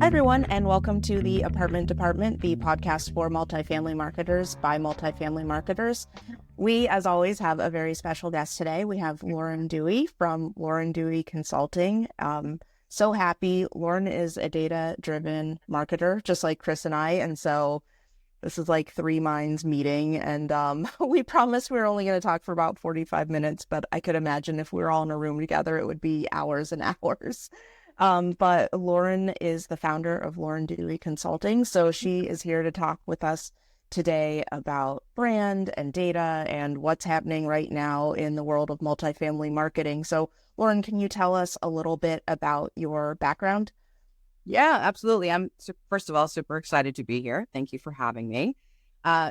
Hi, everyone, and welcome to the Apartment Department, the podcast for multifamily marketers by multifamily marketers. We, as always, have a very special guest today. We have Lauren Dewey from Lauren Dewey Consulting. So happy. Lauren is a data-driven marketer, just like Chris and I, and so this is like three minds meeting, and we promised we were only going to talk for about 45 minutes, but I could imagine if we were all in a room together, it would be hours and hours. But Lauren is the founder of Lauren Dewey Consulting, so she is here to talk with us today about brand and data and what's happening right now in the world of multifamily marketing. So Lauren, can you tell us a little bit about your background? Yeah, absolutely. I'm, first of all, super excited to be here. Thank you for having me.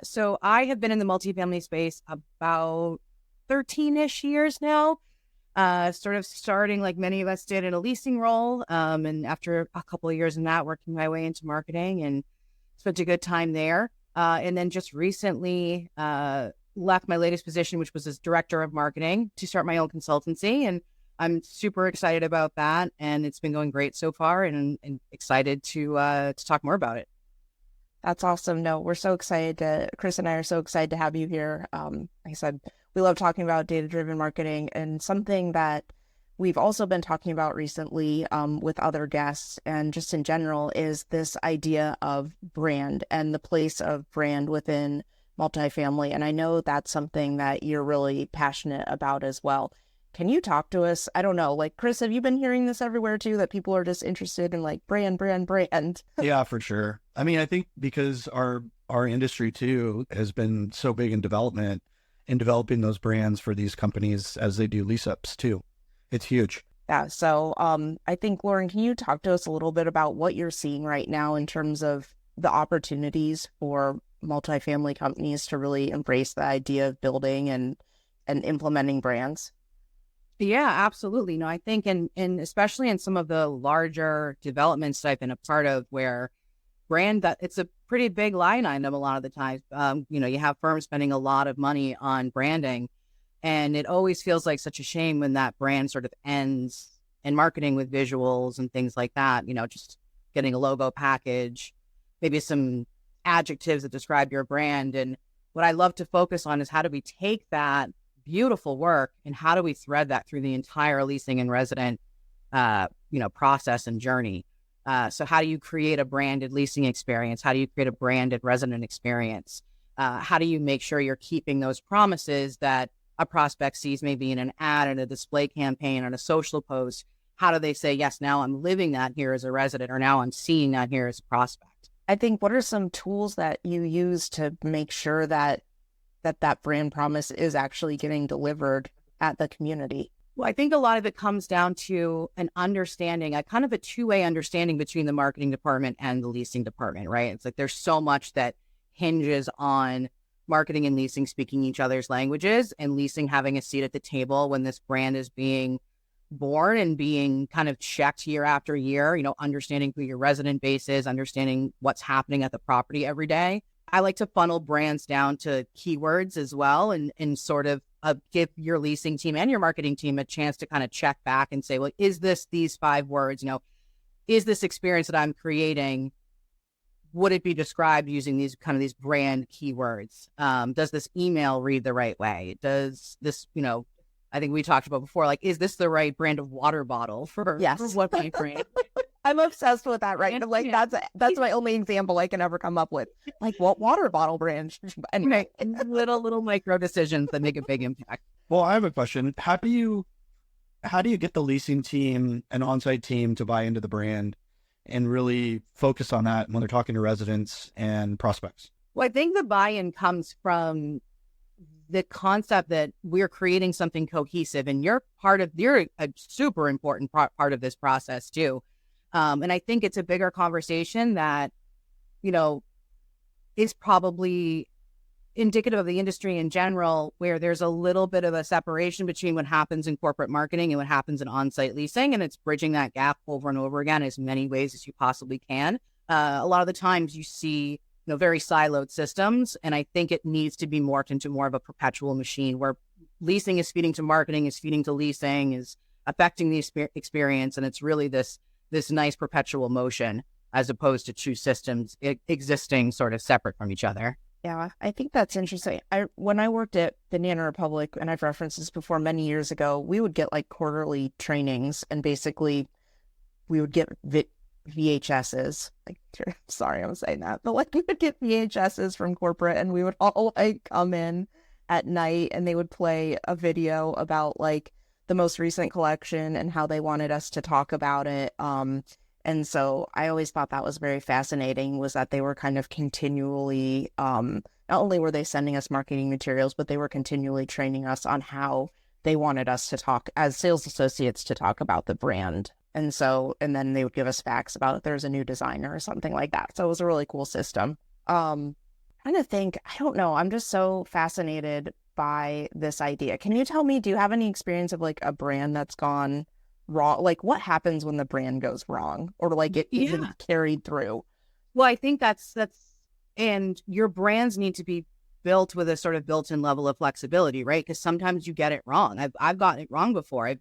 So I have been in the multifamily space about 13-ish years now, sort of starting like many of us did in a leasing role. And after a couple of years in that, working my way into marketing and spent a good time there. And then just recently left my latest position, which was as director of marketing, to start my own consultancy. And I'm super excited about that, and it's been going great so far, and excited to talk more about it. That's awesome. No, we're so excited Chris and I are so excited to have you here. Like I said, we love talking about data-driven marketing, and something that we've also been talking about recently with other guests and just in general is this idea of brand and the place of brand within multifamily. And I know that's something that you're really passionate about as well. Can you talk to us? I don't know, like, Chris, have you been hearing this everywhere too, that people are just interested in like brand? Yeah, for sure. I mean, I think because our industry too has been so big in development and developing those brands for these companies as they do lease ups too. It's huge. Yeah. So I think, Lauren, can you talk to us a little bit about what you're seeing right now in terms of the opportunities for multifamily companies to really embrace the idea of building and implementing brands? Yeah, absolutely. No, I think in especially in some of the larger developments that I've been a part of, where brand, that it's a pretty big line item a lot of the times. You have firms spending a lot of money on branding, and it always feels like such a shame when that brand sort of ends in marketing with visuals and things like that. Just getting a logo package, maybe some adjectives that describe your brand. And what I love to focus on is how do we take that beautiful work and how do we thread that through the entire leasing and resident process and journey. So how do you create a branded leasing experience? How do you create a branded resident experience? How do you make sure you're keeping those promises that a prospect sees maybe in an ad, in a display campaign, on a social post? How do they say, yes, now I'm living that here as a resident, or now I'm seeing that here as a prospect? I think, what are some tools that you use to make sure that brand promise is actually getting delivered at the community? Well, I think a lot of it comes down to an understanding, a kind of a two-way understanding between the marketing department and the leasing department, right? It's like there's so much that hinges on marketing and leasing speaking each other's languages, and leasing having a seat at the table when this brand is being born and being kind of checked year after year, understanding who your resident base is, understanding what's happening at the property every day. I like to funnel brands down to keywords as well, and sort of give your leasing team and your marketing team a chance to kind of check back and say, well, is this these 5 words? Is this experience that I'm creating, would it be described using these brand keywords? Does this email read the right way? Does this, I think we talked about before, like, is this the right brand of water bottle for what we brand? I'm obsessed with that, right? Like, that's my only example I can ever come up with. Like, what water bottle brand? Anyway, little micro decisions that make a big impact. Well, I have a question. How do you get the leasing team and on-site team to buy into the brand and really focus on that when they're talking to residents and prospects? Well, I think the buy-in comes from the concept that we're creating something cohesive, and you're a super important part of this process too. And I think it's a bigger conversation that, is probably indicative of the industry in general, where there's a little bit of a separation between what happens in corporate marketing and what happens in on-site leasing. And it's bridging that gap over and over again as many ways as you possibly can. A lot of the times you see, very siloed systems. And I think it needs to be morphed into more of a perpetual machine where leasing is feeding to marketing, is feeding to leasing, is affecting the experience. And it's really this nice perpetual motion. as opposed to two systems existing sort of separate from each other. Yeah, I think that's interesting. When I worked at Banana Republic, and I've referenced this before many years ago, we would get like quarterly trainings, and basically we would get VHSs. Like, sorry, I'm saying that, but like we would get VHSs from corporate, and we would all like come in at night, and they would play a video about like the most recent collection and how they wanted us to talk about it. And so I always thought that was very fascinating, was that they were kind of continually, not only were they sending us marketing materials, but they were continually training us on how they wanted us to talk as sales associates to talk about the brand. And so, and then they would give us facts about if there's a new designer or something like that. So it was a really cool system. Trying to think, I don't know. I'm just so fascinated by this idea. Can you tell me, do you have any experience of like a brand that's gone wrong? Like what happens when the brand goes wrong or like it isn't carried through? Well, I think that's, and your brands need to be built with a sort of built-in level of flexibility, right? Because sometimes you get it wrong. I've gotten it wrong before. I've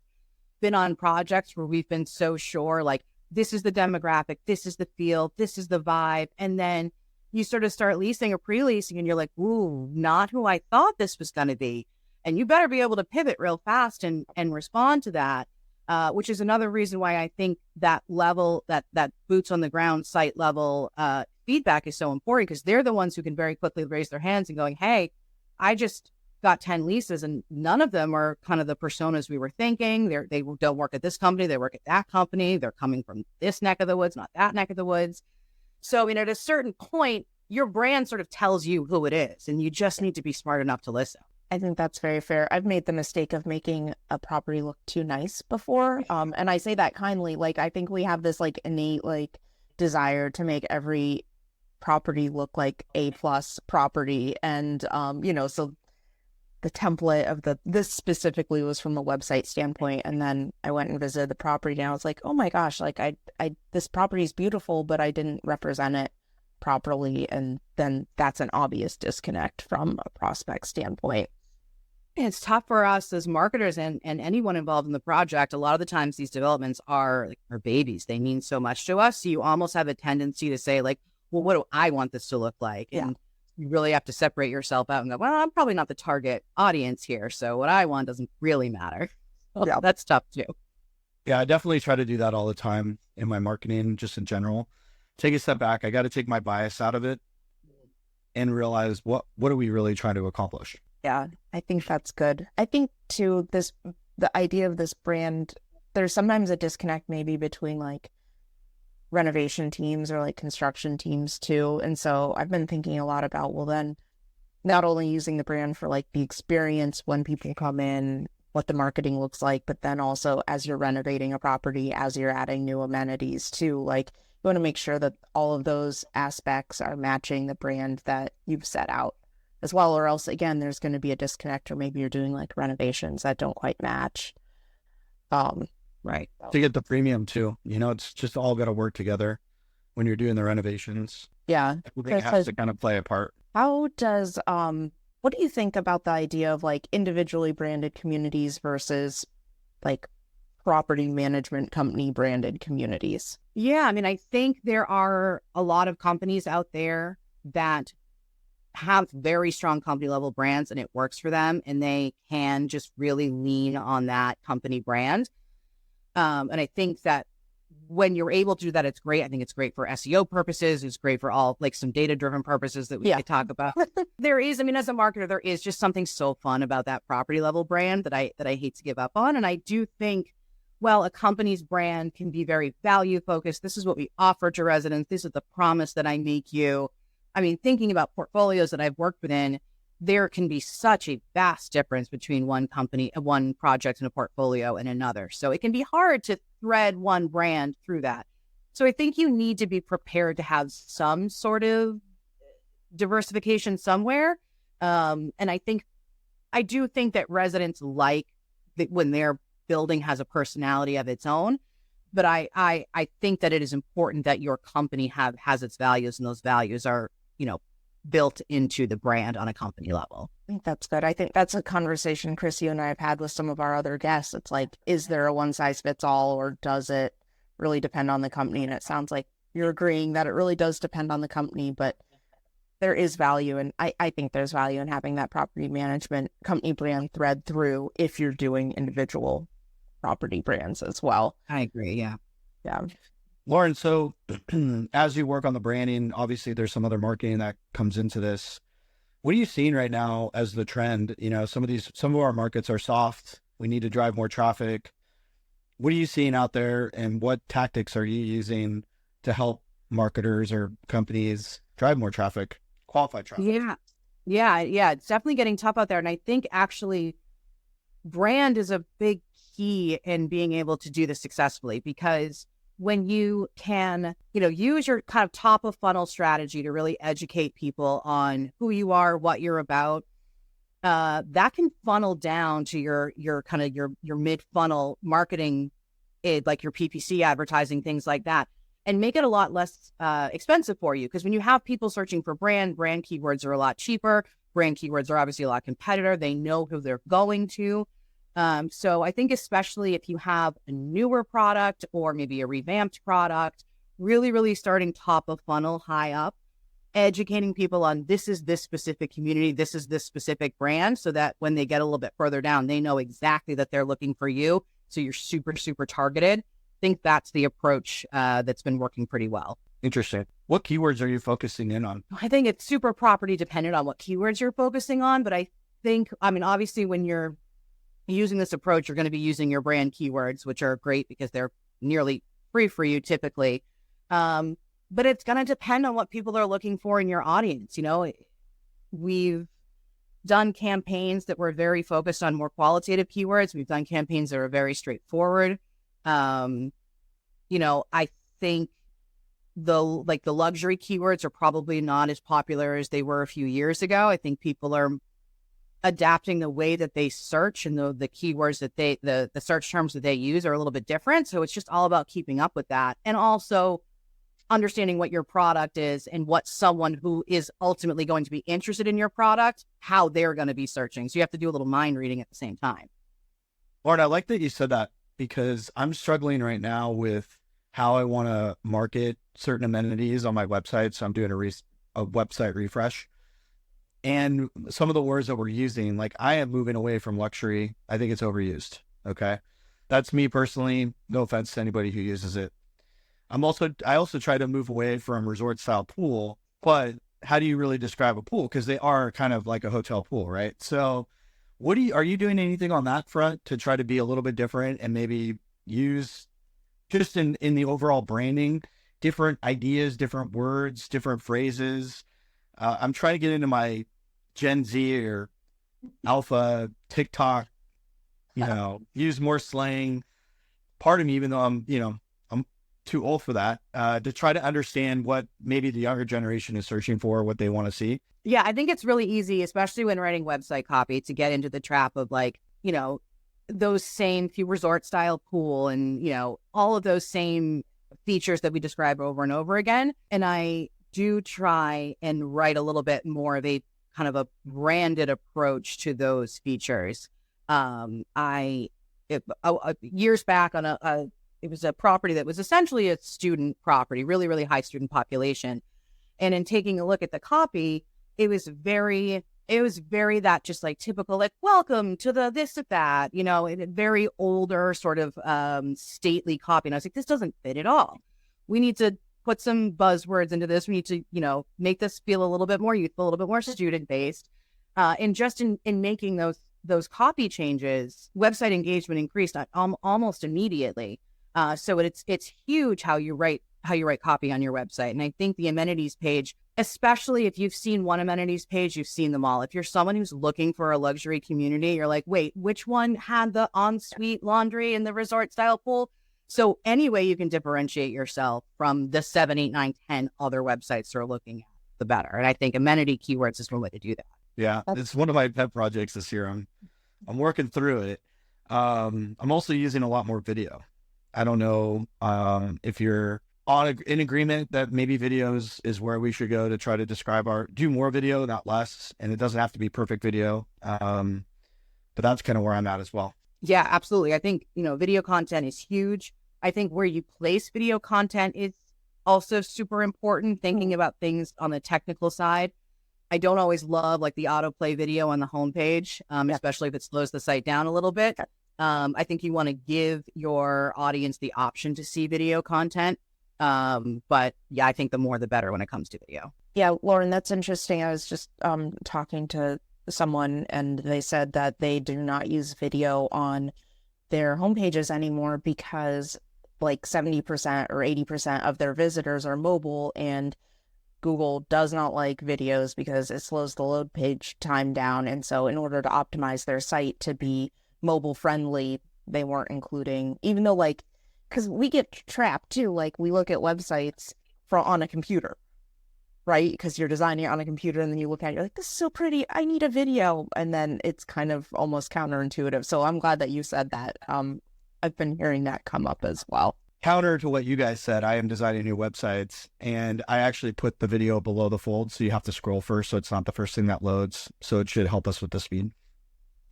been on projects where we've been so sure, like this is the demographic, this is the feel, this is the vibe. And then you sort of start leasing or pre-leasing and you're like, ooh, not who I thought this was going to be. And you better be able to pivot real fast and respond to that. Which is another reason why I think that level, that boots on the ground site level feedback is so important, because they're the ones who can very quickly raise their hands and going, hey, I just got 10 leases and none of them are kind of the personas we were thinking. They don't work at this company. They work at that company. They're coming from this neck of the woods, not that neck of the woods. So, at a certain point, your brand sort of tells you who it is, and you just need to be smart enough to listen. I think that's very fair. I've made the mistake of making a property look too nice before. And I say that kindly. Like, I think we have this like innate like desire to make every property look like A+ property. And, so the template of this specifically was from a website standpoint. And then I went and visited the property and I was like, oh my gosh, like this property is beautiful, but I didn't represent it properly. And then that's an obvious disconnect from a prospect standpoint. It's tough for us as marketers and anyone involved in the project. A lot of the times these developments are babies. They mean so much to us. So you almost have a tendency to say like, well, what do I want this to look like? Yeah. And you really have to separate yourself out and go, well, I'm probably not the target audience here. So what I want doesn't really matter. Well, yeah, that's tough too. Yeah, I definitely try to do that all the time in my marketing, just in general. Take a step back. I got to take my bias out of it and realize what are we really trying to accomplish? Yeah, I think that's good. I think too, the idea of this brand, there's sometimes a disconnect maybe between like renovation teams or like construction teams too. And so I've been thinking a lot about, well, then not only using the brand for like the experience when people come in, what the marketing looks like, but then also as you're renovating a property, as you're adding new amenities too, like you want to make sure that all of those aspects are matching the brand that you've set out as well, or else again, there's going to be a disconnect, or maybe you're doing like renovations that don't quite match. Right. To get the premium too, it's just all got to work together when you're doing the renovations. Yeah. Everything has to kind of play a part. How does, what do you think about the idea of like individually branded communities versus like property management company branded communities? Yeah. I think there are a lot of companies out there that have very strong company level brands and it works for them, and they can just really lean on that company brand. And I think that when you're able to do that, it's great. I think it's great for SEO purposes. It's great for all like some data driven purposes that we could talk about. There is, as a marketer, there is just something so fun about that property level brand that I hate to give up on. And I do think, well, a company's brand can be very value focused. This is what we offer to residents. This is the promise that I make you. Thinking about portfolios that I've worked within, there can be such a vast difference between one company, one project in a portfolio and another. So it can be hard to thread one brand through that. So I think you need to be prepared to have some sort of diversification somewhere. And I do think that residents like that when their building has a personality of its own. But I think that it is important that your company has its values, and those values are, built into the brand on a company level. I think that's good. I think that's a conversation, Chris, you and I have had with some of our other guests. It's like, is there a one size fits all, or does it really depend on the company? And it sounds like you're agreeing that it really does depend on the company, but there is value. And I think there's value in having that property management company brand thread through if you're doing individual property brands as well. I agree. Yeah. Yeah. Lauren, so as you work on the branding, obviously there's some other marketing that comes into this. What are you seeing right now as the trend? You know, some of our markets are soft. We need to drive more traffic. What are you seeing out there, and what tactics are you using to help marketers or companies drive more traffic, qualified traffic? Yeah. It's definitely getting tough out there. And I think actually brand is a big key in being able to do this successfully, because when you can, use your kind of top of funnel strategy to really educate people on who you are, what you're about, that can funnel down to your kind of your mid funnel marketing, like your PPC advertising, things like that, and make it a lot less expensive for you. Because when you have people searching for brand keywords are a lot cheaper. Brand keywords are obviously a lot competitor. They know who they're going to. So I think especially if you have a newer product or maybe a revamped product, really, really starting top of funnel, high up, educating people on this is this specific community, this is this specific brand, so that when they get a little bit further down, they know exactly that they're looking for you. So you're super, super targeted. I think that's the approach that's been working pretty well. Interesting. What keywords are you focusing in on? I think it's super property dependent on what keywords you're focusing on. But I think, obviously when you're using this approach, you're going to be using your brand keywords, which are great because they're nearly free for you typically. But it's going to depend on what people are looking for in your audience. We've done campaigns that were very focused on more qualitative keywords. We've done campaigns that are very straightforward. I think the luxury keywords are probably not as popular as they were a few years ago. I think people are adapting the way that they search, and the keywords that the search terms that they use are a little bit different. So it's just all about keeping up with that, and also understanding what your product is and what someone who is ultimately going to be interested in your product, how they're going to be searching. So you have to do a little mind reading at the same time. Lauren, I like that you said that, because I'm struggling right now with how I want to market certain amenities on my website. So I'm doing a website refresh. And some of the words that we're using, like, I am moving away from luxury. I think it's overused. Okay. That's me personally. No offense to anybody who uses it. I also try to move away from resort style pool, but how do you really describe a pool? Because they are kind of like a hotel pool, right? So are you doing anything on that front to try to be a little bit different and maybe use just in the overall branding, different ideas, different words, different phrases? I'm trying to get into my Gen Z or Alpha TikTok, use more slang. Part of me, even though I'm too old for that, to try to understand what maybe the younger generation is searching for, what they want to see. Yeah, I think it's really easy, especially when writing website copy, to get into the trap of those same few resort style pool and, all of those same features that we describe over and over again. And I do try and write a little bit more of a kind of a branded approach to those features. Years back on it was a property that was essentially a student property, really, really high student population. And in taking a look at the copy, it was very that just like typical, like, welcome to the this or that, very older sort of stately copy. And I was like, this doesn't fit at all. We need to put some buzzwords into this. We need to, make this feel a little bit more youthful, a little bit more student based. And just in making those copy changes, website engagement increased almost immediately. So it's huge how you write copy on your website. And I think the amenities page, especially if you've seen one amenities page, you've seen them all. If you're someone who's looking for a luxury community, you're like, wait, which one had the ensuite laundry and the resort style pool? So any way you can differentiate yourself from the 7, 8, 9, 10 other websites they're looking at, the better. And I think amenity keywords is one way to do that. Yeah, it's one of my pet projects this year. I'm working through it. I'm also using a lot more video. I don't know if you're in agreement that maybe videos is where we should go to try to do more video, not less. And it doesn't have to be perfect video. But that's kind of where I'm at as well. Yeah, absolutely. I think, video content is huge. I think where you place video content is also super important, thinking about things on the technical side. I don't always love like the autoplay video on the homepage, especially if it slows the site down a little bit. I think you want to give your audience the option to see video content. But yeah, I think the more the better when it comes to video. Yeah, Lauren, that's interesting. I was just talking to someone and they said that they do not use video on their homepages anymore because like 70% or 80% of their visitors are mobile, and Google does not like videos because it slows the load page time down. And so in order to optimize their site to be mobile friendly, they weren't including, even though like, because we get trapped too, like we look at websites on a computer, right? Because you're designing it on a computer and then you look at it, you're like, this is so pretty, I need a video. And then it's kind of almost counterintuitive. So I'm glad that you said that. I've been hearing that come up as well. Counter to what you guys said, I am designing new websites and I actually put the video below the fold. So you have to scroll first. So it's not the first thing that loads. So it should help us with the speed.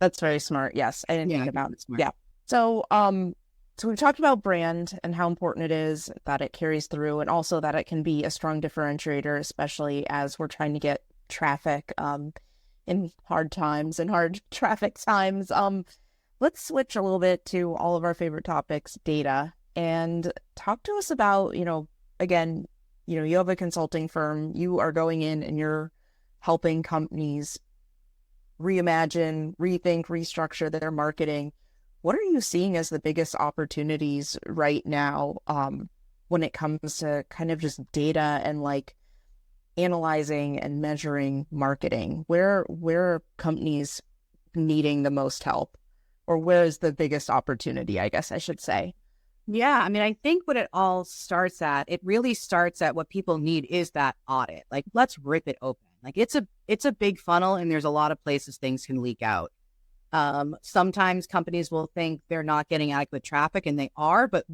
That's very smart. Yes. I didn't think about it. Smart. Yeah. So, so we've talked about brand and how important it is that it carries through, and also that it can be a strong differentiator, especially as we're trying to get traffic in hard times and hard traffic times. Let's switch a little bit to all of our favorite topics, data, and talk to us about, again, you have a consulting firm, you are going in and you're helping companies reimagine, rethink, restructure their marketing. What are you seeing as the biggest opportunities right now when it comes to kind of just data and like analyzing and measuring marketing? Where are companies needing the most help, or where is the biggest opportunity, I guess I should say? Yeah, I mean, I think what it all starts at, it really starts at what people need is that audit. Like, let's rip it open. Like, it's a big funnel, and there's a lot of places things can leak out. Sometimes companies will think they're not getting adequate traffic, and they are, but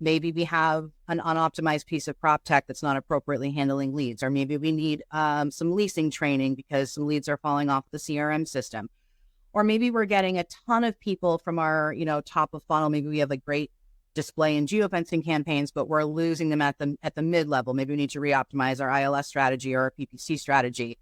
maybe we have an unoptimized piece of prop tech that's not appropriately handling leads, or maybe we need some leasing training because some leads are falling off the CRM system. Or maybe we're getting a ton of people from our, top of funnel. Maybe we have like great display and geofencing campaigns, but we're losing them at the mid-level. Maybe we need to reoptimize our ILS strategy or our PPC strategy.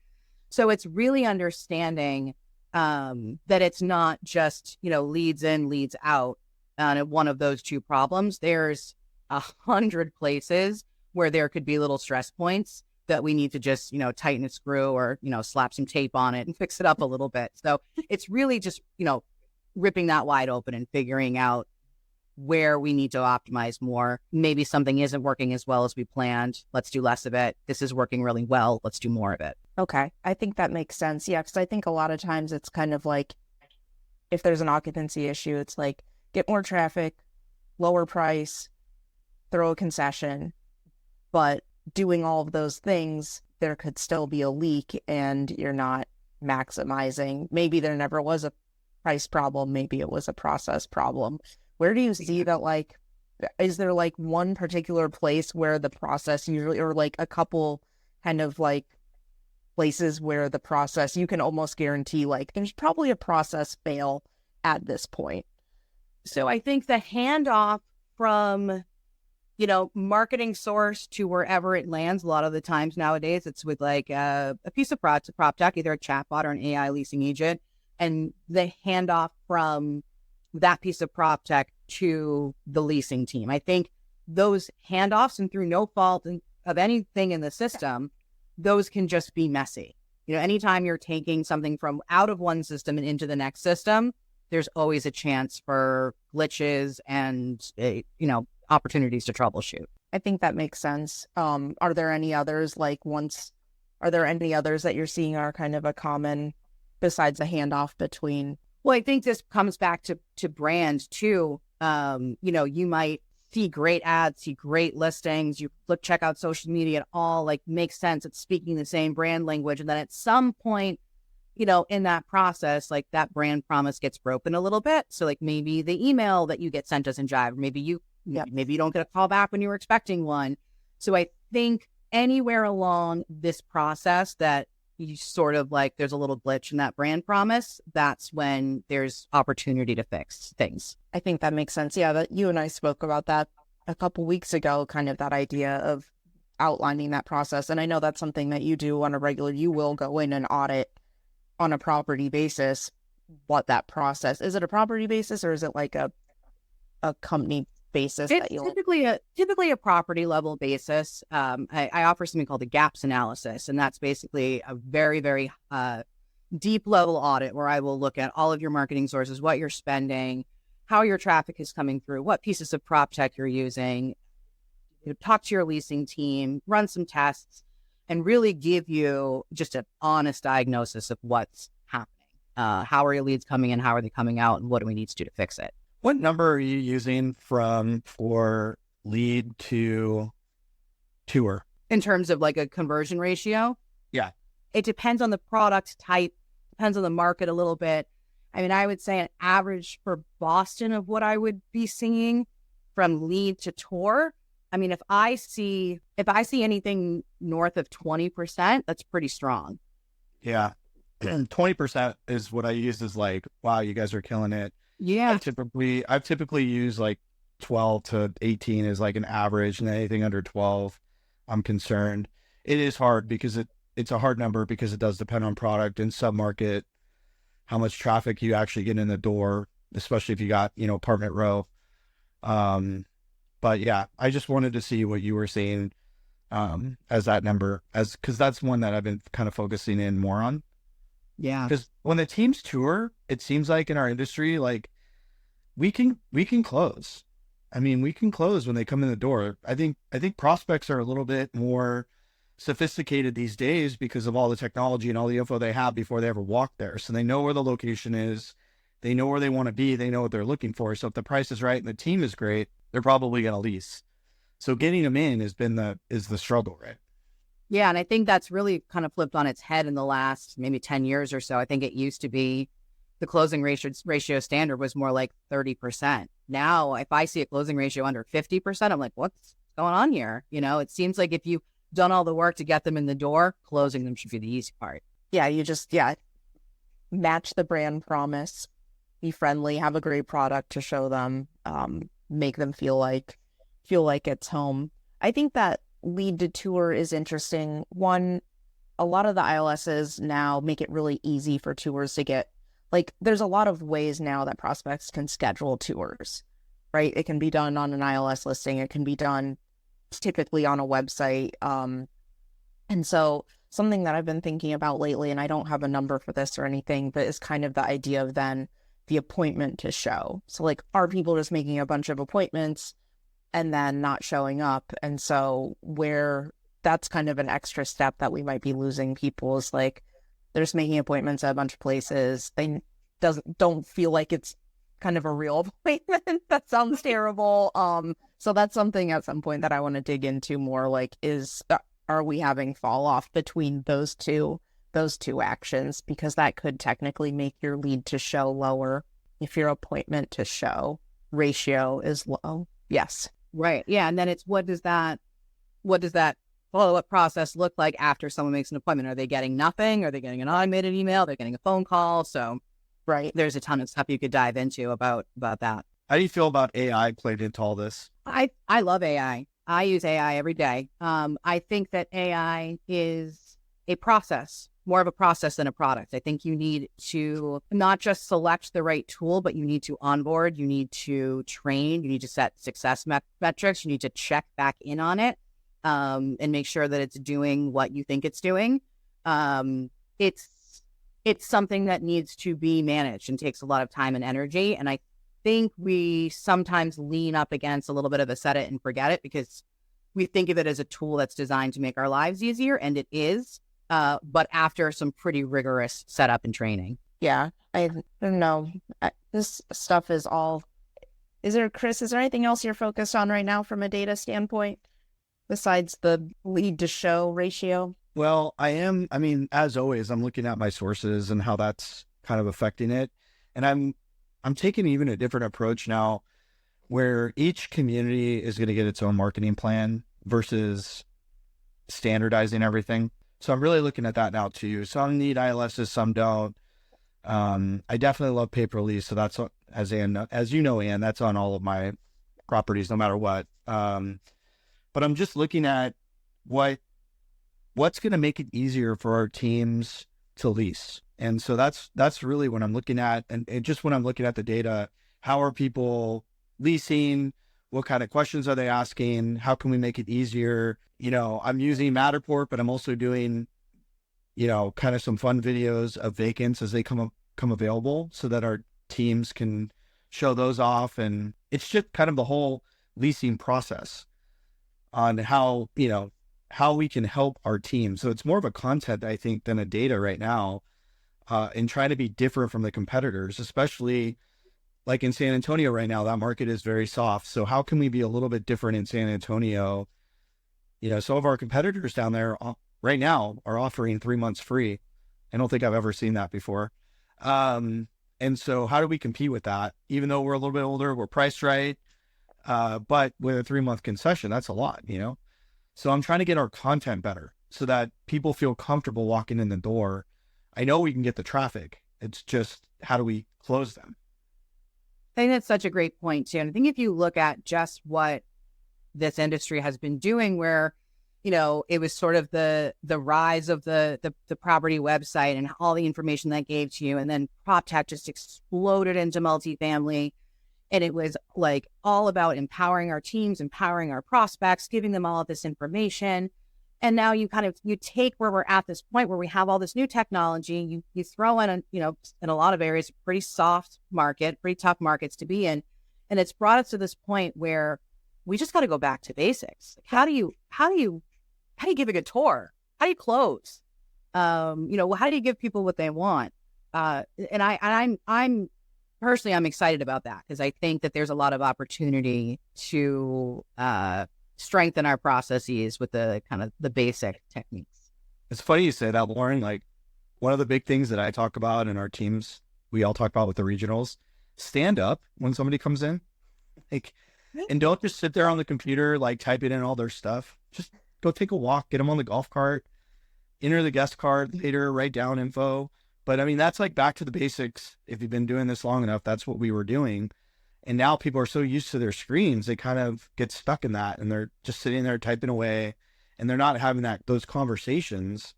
So it's really understanding that it's not just, leads in, leads out on one of those two problems. There's 100 places where there could be little stress points that we need to just, tighten a screw or, slap some tape on it and fix it up a little bit. So it's really just, ripping that wide open and figuring out where we need to optimize more. Maybe something isn't working as well as we planned. Let's do less of it. This is working really well. Let's do more of it. Okay. I think that makes sense. Yeah. Because I think a lot of times it's kind of like, if there's an occupancy issue, it's like, get more traffic, lower price, throw a concession. But doing all of those things, there could still be a leak and you're not maximizing. Maybe there never was a price problem. Maybe it was a process problem. Where do you see that, like, is there like one particular place where the process usually, or like a couple kind of like places where the process, you can almost guarantee like there's probably a process fail at this point? So I think the handoff from marketing source to wherever it lands, a lot of the times nowadays, it's with like a piece of prop tech, either a chatbot or an AI leasing agent. And the handoff from that piece of prop tech to the leasing team. I think those handoffs, and through no fault of anything in the system, those can just be messy. Anytime you're taking something from out of one system and into the next system, there's always a chance for glitches and, opportunities to troubleshoot. I think that makes sense. Are there any others are there any others that you're seeing are kind of a common, besides the handoff between? Well, I think this comes back to brand too. You might see great ads, see great listings, you check out social media, it all like makes sense. It's speaking the same brand language. And then at some point, in that process, like that brand promise gets broken a little bit. So like maybe the email that you get sent doesn't jive. Maybe you don't get a call back when you were expecting one. So I think anywhere along this process that you sort of like, there's a little glitch in that brand promise, that's when there's opportunity to fix things. I think that makes sense. Yeah, that you and I spoke about that a couple weeks ago, kind of that idea of outlining that process. And I know that's something that you do on a regular, you will go in and audit on a property basis what that process is. It a property basis or is it like a company basis? It's that you typically a property level basis. I offer something called the gaps analysis, and that's basically a very, very deep level audit where I will look at all of your marketing sources, what you're spending, how your traffic is coming through, what pieces of prop tech you're using, talk to your leasing team, run some tests, and really give you just an honest diagnosis of what's happening. How are your leads coming in? How are they coming out? And what do we need to do to fix it? What number are you using for lead to tour? In terms of like a conversion ratio? Yeah. It depends on the product type, depends on the market a little bit. I mean, I would say an average for Boston of what I would be seeing from lead to tour. I mean, if I see anything north of 20%, that's pretty strong. Yeah. 20% is what I use as like, wow, you guys are killing it. Yeah. I've typically used like 12 to 18 is like an average, and anything under 12, I'm concerned. It is hard because it's a hard number because it does depend on product and submarket, how much traffic you actually get in the door, especially if you got, apartment row. But yeah, I just wanted to see what you were saying as that number, because that's one that I've been kind of focusing in more on. Yeah. Because when the teams tour, it seems like in our industry, like we can close. I mean, we can close when they come in the door. I think prospects are a little bit more sophisticated these days because of all the technology and all the info they have before they ever walk there. So they know where the location is. They know where they want to be. They know what they're looking for. So if the price is right and the team is great, they're probably going to lease. So getting them in is the struggle, right? Yeah. And I think that's really kind of flipped on its head in the last maybe 10 years or so. I think it used to be the closing ratio standard was more like 30%. Now, if I see a closing ratio under 50%, I'm like, what's going on here? It seems like if you've done all the work to get them in the door, closing them should be the easy part. Yeah, you just match the brand promise, be friendly, have a great product to show them, make them feel like it's home. I think that lead to tour is interesting. One, a lot of the ILSs now make it really easy for tours to get, like, there's a lot of ways now that prospects can schedule tours, right? It can be done on an ILS listing. It can be done typically on a website. And so something that I've been thinking about lately, and I don't have a number for this or anything, but is kind of the idea of then the appointment to show. So like, are people just making a bunch of appointments and then not showing up? And so where that's kind of an extra step that we might be losing people is like, they're just making appointments at a bunch of places. They don't feel like it's kind of a real appointment. That sounds terrible. So that's something at some point that I want to dig into more, like, are we having fall off between those two actions? Because that could technically make your lead to show lower if your appointment to show ratio is low. Yes. Right. Yeah. And then it's what does that follow-up process look like after someone makes an appointment? Are they getting nothing? Are they getting an automated email? They're getting a phone call. So right. There's a ton of stuff you could dive into about that. How do you feel about AI played into all this? I love AI. I use AI every day. I think that AI is a process, more of a process than a product. I think you need to not just select the right tool, but you need to onboard, you need to train, you need to set success metrics, you need to check back in on it and make sure that it's doing what you think it's doing. It's something that needs to be managed and takes a lot of time and energy. And I think we sometimes lean up against a little bit of a set it and forget it because we think of it as a tool that's designed to make our lives easier, and it is, but after some pretty rigorous setup and training. Yeah, I don't know. This stuff is all... Chris, is there anything else you're focused on right now from a data standpoint besides the lead to show ratio? Well, as always, I'm looking at my sources and how that's kind of affecting it. And I'm taking even a different approach now where each community is going to get its own marketing plan versus standardizing everything. So I'm really looking at that now too. Some need ILSs, some don't. I definitely love pay per lease. So that's, as you know, Ann, that's on all of my properties no matter what. But I'm just looking at what's going to make it easier for our teams to lease. And so that's really what I'm looking at. And just when I'm looking at the data, how are people leasing? What kind of questions are they asking? How can we make it easier? I'm using Matterport, but I'm also doing, kind of some fun videos of vacants as they come available so that our teams can show those off. And it's just kind of the whole leasing process on how we can help our team. So it's more of a content, I think, than a data right now, and trying to be different from the competitors, especially like in San Antonio right now. That market is very soft. So how can we be a little bit different in San Antonio? Some of our competitors down there right now are offering 3 months free. I don't think I've ever seen that before. And so how do we compete with that? Even though we're a little bit older, we're priced right. But with a 3-month concession, that's a lot, So I'm trying to get our content better so that people feel comfortable walking in the door. I know we can get the traffic. It's just, how do we close them? I think that's such a great point too. And I think if you look at just what this industry has been doing, where, it was sort of the rise of the property website and all the information that gave to you. And then prop tech just exploded into multifamily. And it was like all about empowering our teams, empowering our prospects, giving them all of this information. And now you take where we're at this point where we have all this new technology, you throw in, in a lot of areas, pretty soft market, pretty tough markets to be in. And it's brought us to this point where we just got to go back to basics. How do you give a good tour? How do you close? How do you give people what they want? And I'm personally, I'm excited about that because I think that there's a lot of opportunity to strengthen our processes with the kind of the basic techniques. It's funny you say that, Lauren. Like, one of the big things that I talk about in our teams, we all talk about with the regionals, stand up when somebody comes in, and don't just sit there on the computer, like typing in all their stuff. Just go take a walk, get them on the golf cart, enter the guest card later, write down info. But I mean, that's like back to the basics. If you've been doing this long enough, that's what we were doing. And now people are so used to their screens, they kind of get stuck in that and they're just sitting there typing away and they're not having those conversations.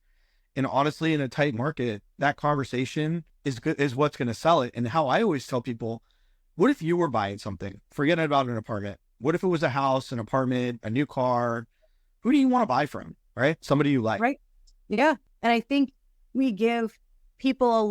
And honestly, in a tight market, that conversation is what's going to sell it. And how I always tell people, what if you were buying something? Forget about an apartment. What if it was a house, an apartment, a new car? Who do you want to buy from? Right? Somebody you like. Right. Yeah. And I think we give people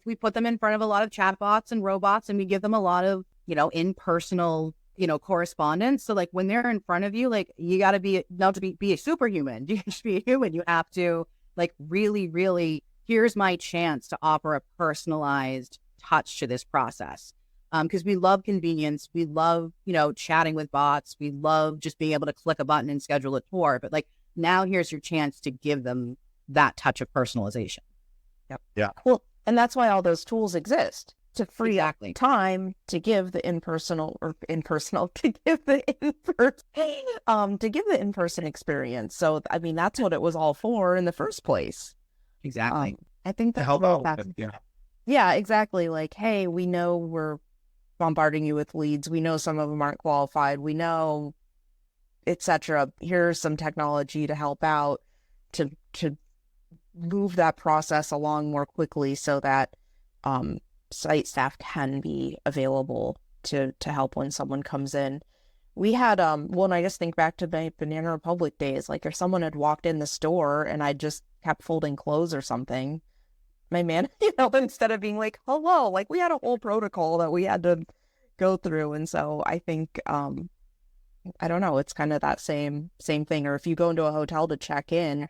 we put them in front of a lot of chatbots and robots, and we give them a lot of, impersonal, correspondence. So like when they're in front of you, like you got to be a superhuman. You just be a human. You have to like really, really, here's my chance to offer a personalized touch to this process. Because we love convenience. We love, chatting with bots. We love just being able to click a button and schedule a tour. But like now here's your chance to give them that touch of personalization. Yep. Yeah. Well, and that's why all those tools exist, to free up Exactly. time to give the in-person experience. So, I mean, that's what it was all for in the first place. Exactly. I think To that's help what out. that's, Yeah. yeah, exactly. Like, hey, we know we're bombarding you with leads. We know some of them aren't qualified. We know, etc. Here's some technology to help out to move that process along more quickly so that site staff can be available to help when someone comes in. We had and I just think back to my Banana Republic days, like if someone had walked in the store and I just kept folding clothes or something, my man, instead of being like, hello, like we had a whole protocol that we had to go through. And so I think I don't know, it's kind of that same thing. Or if you go into a hotel to check in,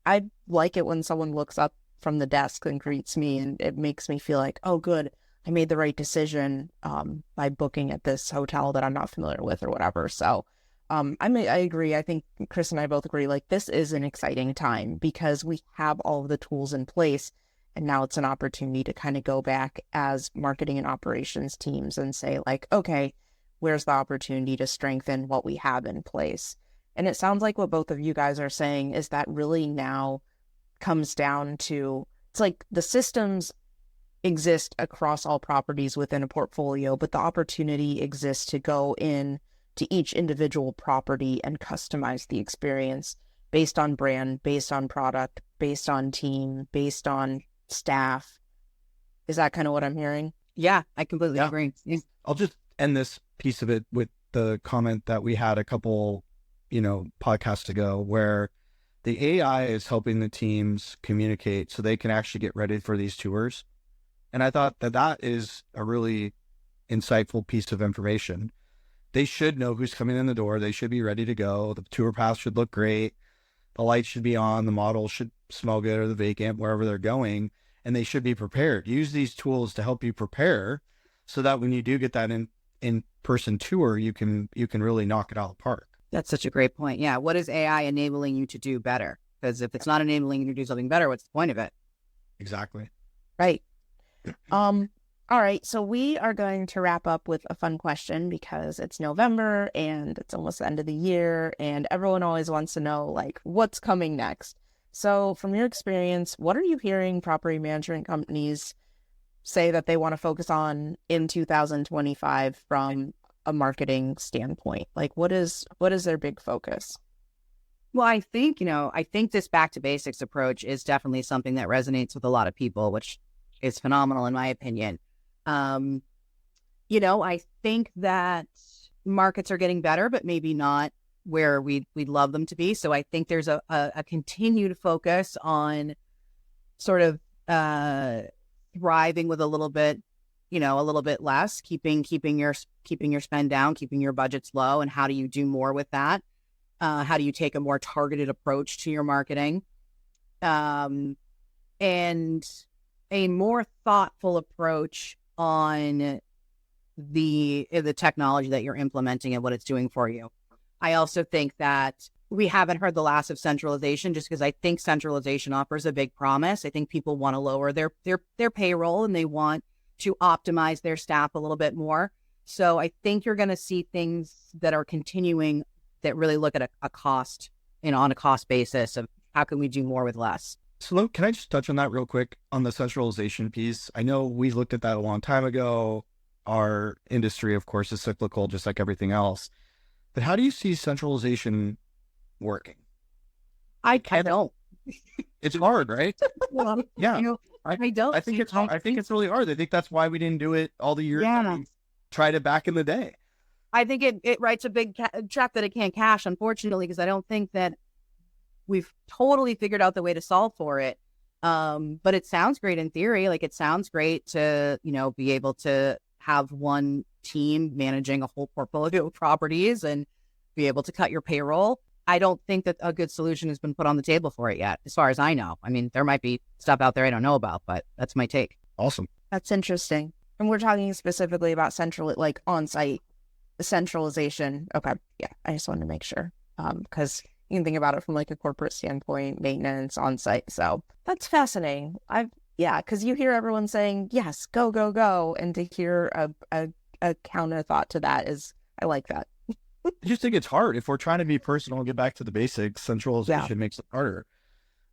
I like it when someone looks up from the desk and greets me, and it makes me feel like, oh, good, I made the right decision by booking at this hotel that I'm not familiar with or whatever. So I agree. I think Chris and I both agree, like this is an exciting time because we have all of the tools in place. And now it's an opportunity to kind of go back as marketing and operations teams and say like, okay, where's the opportunity to strengthen what we have in place? And it sounds like what both of you guys are saying is that really now comes down to, it's like the systems exist across all properties within a portfolio, but the opportunity exists to go in to each individual property and customize the experience based on brand, based on product, based on team, based on staff. Is that kind of what I'm hearing? Yeah, I completely agree. I'll just end this piece of it with the comment that we had a couple, podcasts ago, where the AI is helping the teams communicate so they can actually get ready for these tours. And I thought that is a really insightful piece of information. They should know who's coming in the door. They should be ready to go. The tour pass should look great. The lights should be on. The model should smell good, or the vacant, wherever they're going. And they should be prepared. Use these tools to help you prepare so that when you do get that in-person tour, you can really knock it out of the park. That's such a great point. Yeah. What is AI enabling you to do better? Because if it's not enabling you to do something better, what's the point of it? Exactly. Right. All right. So we are going to wrap up with a fun question because it's November and it's almost the end of the year and everyone always wants to know, like, what's coming next. So from your experience, what are you hearing property management companies say that they want to focus on in 2025 from a marketing standpoint? Like, what is their big focus? Well, I think this back to basics approach is definitely something that resonates with a lot of people, which is phenomenal in my opinion. I think that markets are getting better, but maybe not where we'd love them to be. So I think there's a continued focus on sort of thriving with a little bit less, keeping your spend down, keeping your budgets low. And how do you do more with that? How do you take a more targeted approach to your marketing? And a more thoughtful approach on the technology that you're implementing and what it's doing for you. I also think that we haven't heard the last of centralization, just because I think centralization offers a big promise. I think people want to lower their payroll and they want to optimize their staff a little bit more. So I think you're going to see things that are continuing that really look at a cost, on a cost basis of how can we do more with less. So can I just touch on that real quick on the centralization piece? I know we looked at that a long time ago. Our industry, of course, is cyclical, just like everything else. But how do you see centralization working? I don't. It's hard, right? Well, Yeah. I don't. I think it's hard. I think it's really hard. I think that's why we didn't do it all the years that we tried it back in the day. I think it writes a big trap that it can't cash, unfortunately, because I don't think that we've totally figured out the way to solve for it. But it sounds great in theory. Like, it sounds great to, be able to have one team managing a whole portfolio of properties and be able to cut your payroll. I don't think that a good solution has been put on the table for it yet, as far as I know. I mean, there might be stuff out there I don't know about, but that's my take. Awesome. That's interesting. And we're talking specifically about on-site centralization. Okay. Yeah. I just wanted to make sure. Because you can think about it from like a corporate standpoint, maintenance, on-site. So that's fascinating. Because you hear everyone saying, yes, go, go, go. And to hear a counter thought to that I like that. I just think it's hard. If we're trying to be personal and get back to the basics, centralization makes it harder.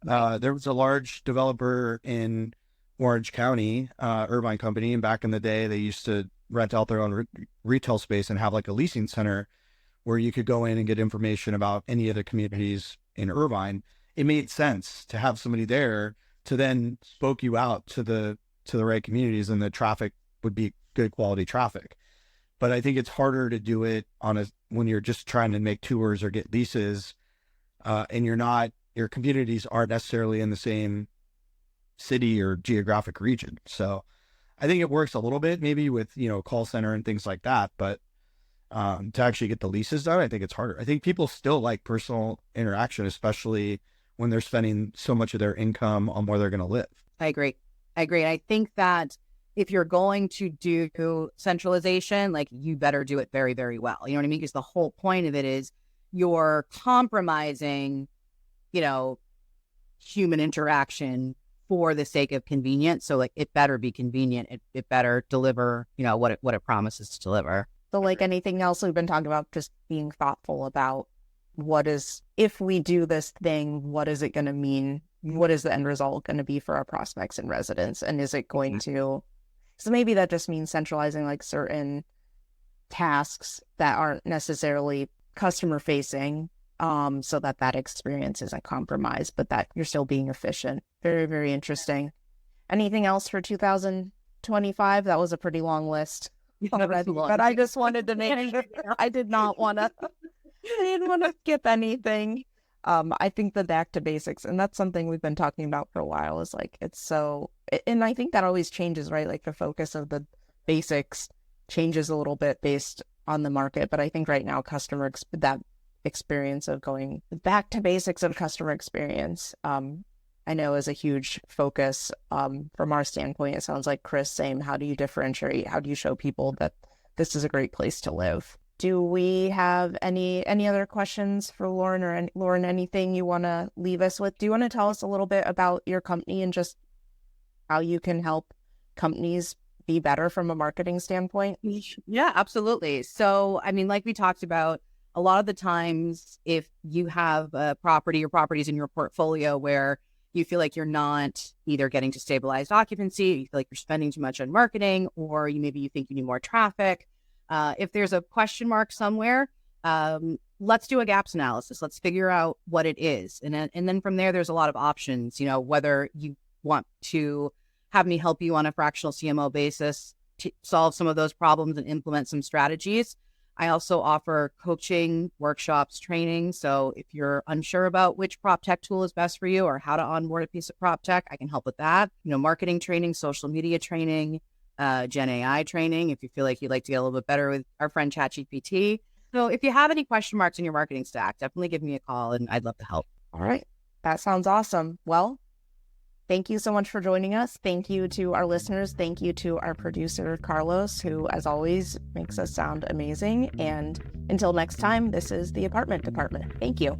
There was a large developer in Orange County, Irvine company, and back in the day, they used to rent out their own retail space and have like a leasing center where you could go in and get information about any of the communities in Irvine. It made sense to have somebody there to then spoke you out to the right communities, and the traffic would be good quality traffic. But I think it's harder to do it when you're just trying to make tours or get leases, and your communities aren't necessarily in the same city or geographic region. So I think it works a little bit maybe with, call center and things like that. But to actually get the leases done, I think it's harder. I think people still like personal interaction, especially when they're spending so much of their income on where they're going to live. I agree. I think that if you're going to do centralization, like, you better do it very, very well. You know what I mean? Because the whole point of it is you're compromising, human interaction for the sake of convenience. So like, it better be convenient. It better deliver, what it promises to deliver. So like anything else we've been talking about, just being thoughtful about if we do this thing, what is it going to mean what is the end result going to be for our prospects and residents? And is it going to, so maybe that just means centralizing like certain tasks that aren't necessarily customer facing, so that that experience isn't compromised, but that you're still being efficient. Very, very interesting. Anything else for 2025? That was a pretty long list already, but I just wanted to make sure I didn't want to skip anything. I think the back to basics, and that's something we've been talking about for a while, is like, it's so, and I think that always changes, right? Like the focus of the basics changes a little bit based on the market. But I think right now, that experience of going back to basics of customer experience, I know is a huge focus from our standpoint. It sounds like Chris, same. How do you differentiate? How do you show people that this is a great place to live? Do we have any other questions for Lauren, or Lauren, anything you want to leave us with? Do you want to tell us a little bit about your company and just how you can help companies be better from a marketing standpoint? Yeah, absolutely. So, I mean, like we talked about, a lot of the times, if you have a property or properties in your portfolio where you feel like you're not either getting to stabilized occupancy, you feel like you're spending too much on marketing, or maybe you think you need more traffic. If there's a question mark somewhere, let's do a gaps analysis. Let's figure out what it is. And then from there, there's a lot of options, whether you want to have me help you on a fractional CMO basis to solve some of those problems and implement some strategies. I also offer coaching, workshops, training. So if you're unsure about which prop tech tool is best for you or how to onboard a piece of prop tech, I can help with that. Marketing training, social media training, Gen AI training, if you feel like you'd like to get a little bit better with our friend ChatGPT. So if you have any question marks in your marketing stack, definitely give me a call and I'd love to help. All right. That sounds awesome. Well, thank you so much for joining us. Thank you to our listeners. Thank you to our producer, Carlos, who, as always, makes us sound amazing. And until next time, this is the Apartment Department. Thank you.